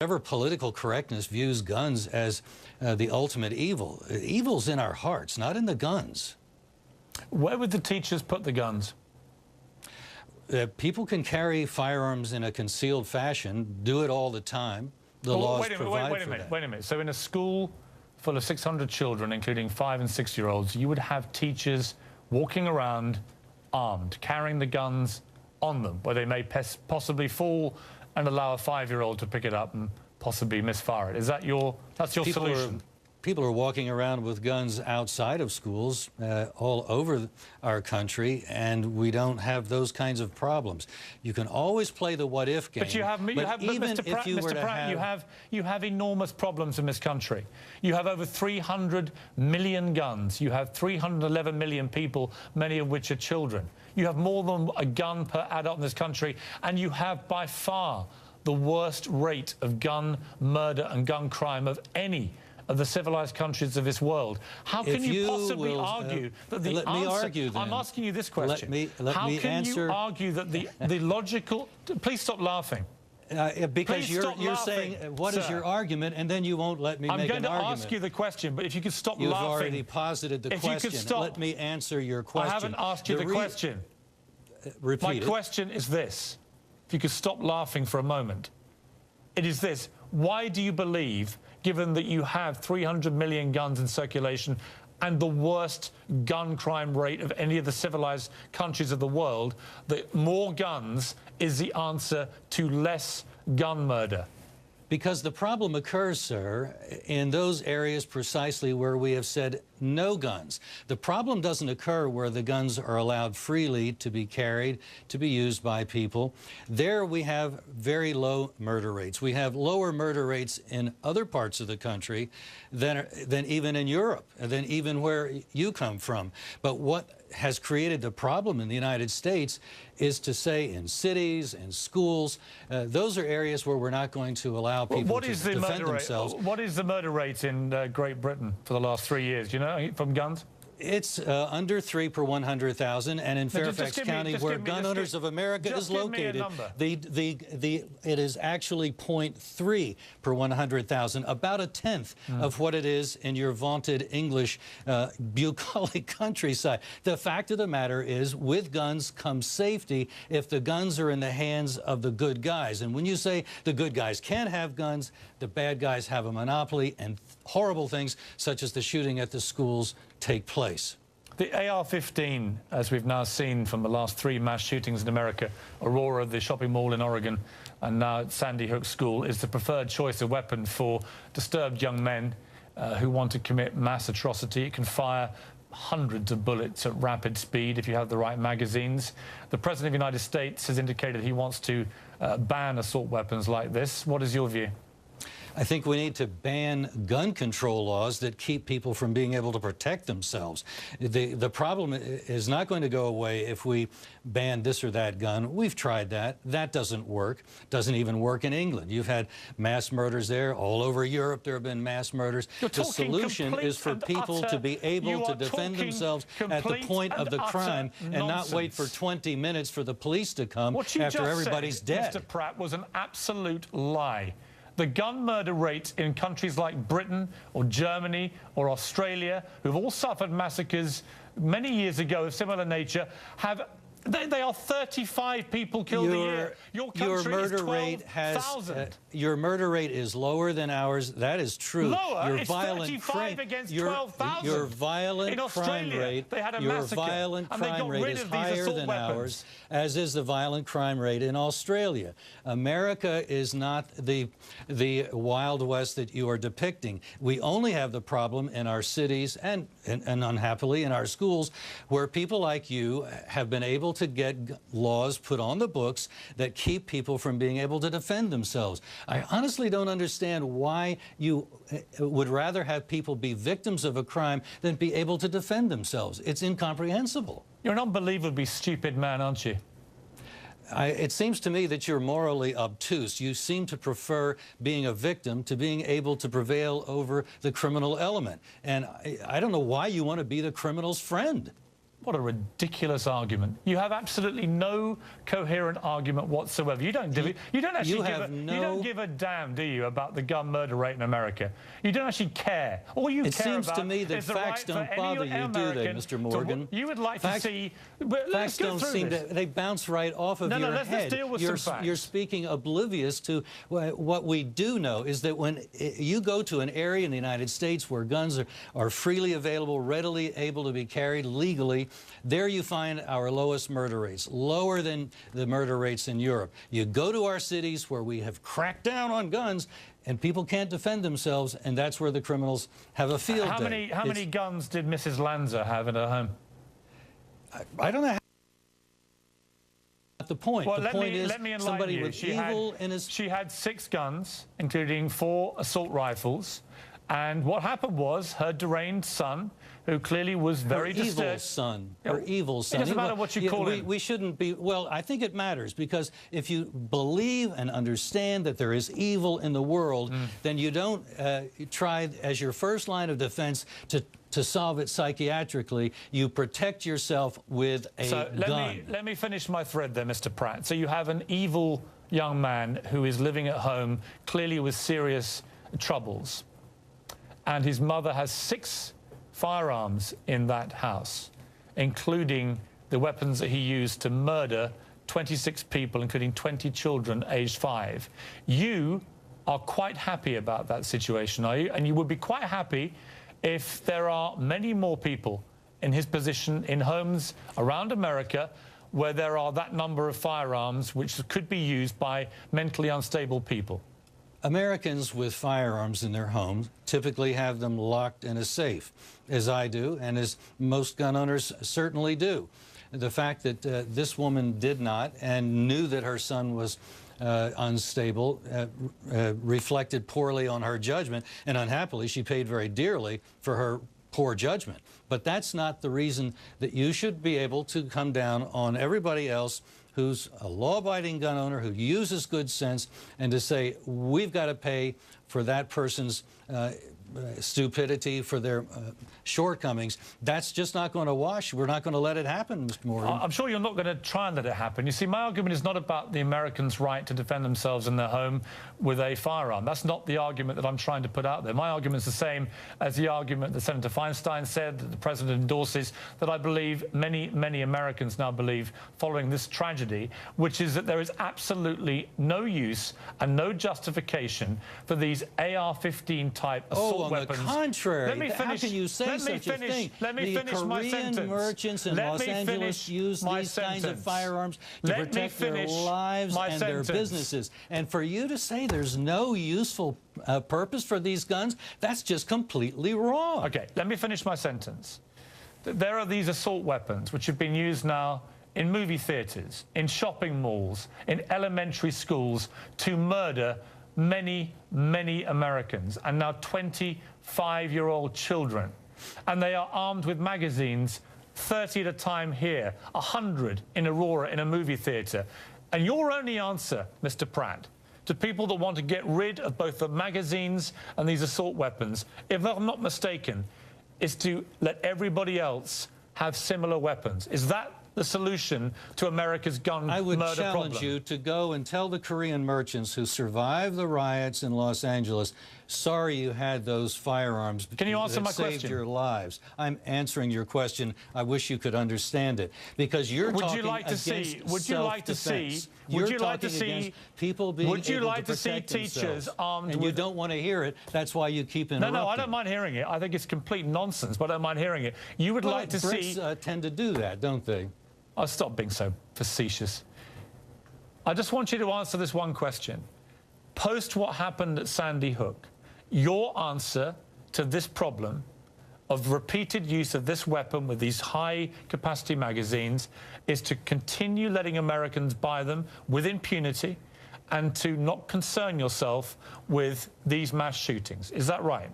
Whatever political correctness views guns as the ultimate evil. Evil's in our hearts, not in the guns. Where would the teachers put the guns? People can carry firearms in a concealed fashion, do it all the time. The laws provide for that. Wait a minute. So in a school full of 600 children, including 5- and 6-year-olds, you would have teachers walking around armed, carrying the guns on them, where they may possibly fall and allow a 5-year-old to pick it up and possibly misfire it. Is that that's your solution? People are walking around with guns outside of schools all over our country, and we don't have those kinds of problems. You can always play the what-if game. But you have enormous problems in this country. You have over 300 million guns. You have 311 million people, many of which are children. You have more than a gun per adult in this country, and you have by far the worst rate of gun murder and gun crime of any of the civilized countries of this world. How can you possibly argue that the answer... Let me argue, then. I'm asking you this question. How can you argue that the logical... Please stop laughing. Because you're saying, what is your argument, and then you won't let me make an argument. I'm going to ask you the question, but if you could stop laughing... You've already posited the question. Let me answer your question. I haven't asked you the question. Repeat it. My question is this. If you could stop laughing for a moment. It is this. Why do you believe, given that you have 300 million guns in circulation and the worst gun crime rate of any of the civilized countries of the world, that more guns is the answer to less gun murder? Because the problem occurs, sir, in those areas precisely where we have said no guns. The problem doesn't occur where the guns are allowed freely to be carried, to be used by people. There we have very low murder rates. We have lower murder rates in other parts of the country than even in Europe, than even where you come from. But what has created the problem in the United States is to say in cities and schools, those are areas where we're not going to allow people to defend themselves. What is the murder rate in Great Britain for the last 3 years, do you know, from guns? It's under 3 per 100,000, and in Fairfax County, where Gun Owners of America is located, it is actually 0.3 per 100,000, about a tenth of what it is in your vaunted English bucolic countryside. The fact of the matter is, with guns comes safety if the guns are in the hands of the good guys. And when you say the good guys can't have guns, the bad guys have a monopoly, and horrible things such as the shooting at the schools take place. The AR-15, as we've now seen from the last 3 mass shootings in America, Aurora, the shopping mall in Oregon, and now at Sandy Hook School, is the preferred choice of weapon for disturbed young men who want to commit mass atrocity. It can fire hundreds of bullets at rapid speed if you have the right magazines. The President of the United States has indicated he wants to ban assault weapons like this. What is your view? I think we need to ban gun control laws that keep people from being able to protect themselves. The problem is not going to go away if we ban this or that gun. We've tried that. That doesn't work. Doesn't even work in England. You've had mass murders there. All over Europe there have been mass murders. The solution is for people to be able to defend themselves at the point of the crime and not wait for 20 minutes for the police to come after everybody's dead. Mr. Pratt, was an absolute lie. The gun murder rate in countries like Britain or Germany or Australia, who've all suffered massacres many years ago of similar nature, they are 35 people killed a year. Your country is 12,000. Your murder rate is lower than ours. That is true. Lower? It's 35 against 12,000. Your violent crime rate, is higher than ours, as is the violent crime rate in Australia. America is not the Wild West that you are depicting. We only have the problem in our cities and unhappily in our schools, where people like you have been able to get laws put on the books that keep people from being able to defend themselves. I honestly don't understand why you would rather have people be victims of a crime than be able to defend themselves. It's incomprehensible. You're an unbelievably stupid man, aren't you? It seems to me that you're morally obtuse. You seem to prefer being a victim to being able to prevail over the criminal element. And I don't know why you want to be the criminal's friend. What a ridiculous argument. You have absolutely no coherent argument whatsoever. You don't give a damn, do you, about the gun murder rate in America? You don't actually care. All you care about seems to me that facts don't bother you, do they, Mr. Morgan? You would like to see... Facts don't seem to... They bounce right off of your head. Let's deal with some facts. You're speaking oblivious to what we do know is that when you go to an area in the United States where guns are freely available, readily able to be carried legally, there you find our lowest murder rates, lower than the murder rates in Europe. You go to our cities where we have cracked down on guns and people can't defend themselves, and that's where the criminals have a field day. How many guns did Mrs. Lanza have in her home? I don't know how. The point. Well, the point is somebody with evil in his... She had 6 guns, including 4 assault rifles. And what happened was her deranged son, who clearly was very disturbed... Her evil son. It doesn't matter what you call him. We shouldn't be... Well, I think it matters, because if you believe and understand that there is evil in the world, then you don't try as your first line of defense to solve it psychiatrically. You protect yourself with a gun. Let me finish my thread there, Mr. Pratt. So you have an evil young man who is living at home, clearly with serious troubles. And his mother has 6 firearms in that house, including the weapons that he used to murder 26 people, including 20 children aged 5. You are quite happy about that situation, are you? And you would be quite happy if there are many more people in his position in homes around America where there are that number of firearms which could be used by mentally unstable people. Americans with firearms in their homes typically have them locked in a safe, as I do, and as most gun owners certainly do. The fact that this woman did not and knew that her son was unstable reflected poorly on her judgment, and unhappily she paid very dearly for her poor judgment. But that's not the reason that you should be able to come down on everybody else who's a law-abiding gun owner, who uses good sense, and to say, we've got to pay for that person's stupidity, for their shortcomings. That's just not going to wash. We're not going to let it happen, Mr. Morgan. I'm sure you're not going to try and let it happen. You see, my argument is not about the Americans' right to defend themselves in their home with a firearm. That's not the argument that I'm trying to put out there. My argument is the same as the argument that Senator Feinstein said, that the President endorses, that I believe many, many Americans now believe following this tragedy, which is that there is absolutely no use and no justification for these AR-15 type assault weapons. On the contrary, how can you say such a thing? Let me finish my sentence. The Korean merchants in Los Angeles use these kinds of firearms to protect their lives and their businesses. And for you to say there's no useful purpose for these guns, that's just completely wrong. Okay, let me finish my sentence. There are these assault weapons which have been used now in movie theaters, in shopping malls, in elementary schools to murder many, many Americans, and now 25-year-old children. And they are armed with magazines, 30 at a time here, 100 in Aurora in a movie theater. And your only answer, Mr. Pratt, to people that want to get rid of both the magazines and these assault weapons, if I'm not mistaken, is to let everybody else have similar weapons. Is that the solution to America's gun murder problem? I would challenge you to go and tell the Korean merchants who survived the riots in Los Angeles, sorry you had those firearms. Can you answer my question? Saved your lives. I'm answering your question. I wish you could understand it, because you're talking against self-defense. Would you like to see people being able to protect teachers armed and with... you don't want to hear it. That's why you keep interrupting. No, I don't mind hearing it. I think it's complete nonsense, but I don't mind hearing it. You would like to see... Brits tend to do that, don't they? I'll stop being so facetious. I just want you to answer this one question. Post what happened at Sandy Hook, your answer to this problem of repeated use of this weapon with these high-capacity magazines is to continue letting Americans buy them with impunity and to not concern yourself with these mass shootings. Is that right?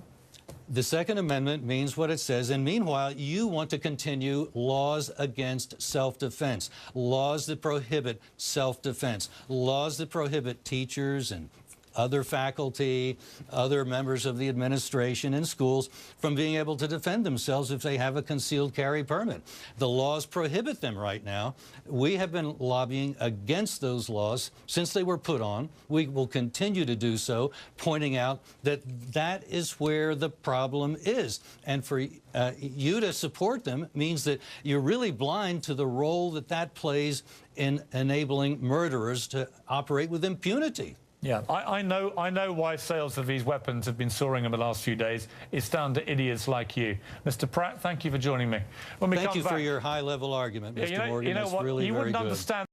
The Second Amendment means what it says, and meanwhile, you want to continue laws against self-defense, laws that prohibit self-defense, laws that prohibit teachers and other faculty, other members of the administration in schools from being able to defend themselves if they have a concealed carry permit. The laws prohibit them right now. We have been lobbying against those laws since they were put on. We will continue to do so, pointing out that that is where the problem is. And for you to support them means that you're really blind to the role that that plays in enabling murderers to operate with impunity. Yeah, I know why sales of these weapons have been soaring in the last few days. It's down to idiots like you. Mr. Pratt, thank you for joining me. Thank you for your high-level argument, Mr. Morgan. You know It's what? really You very wouldn't good. understand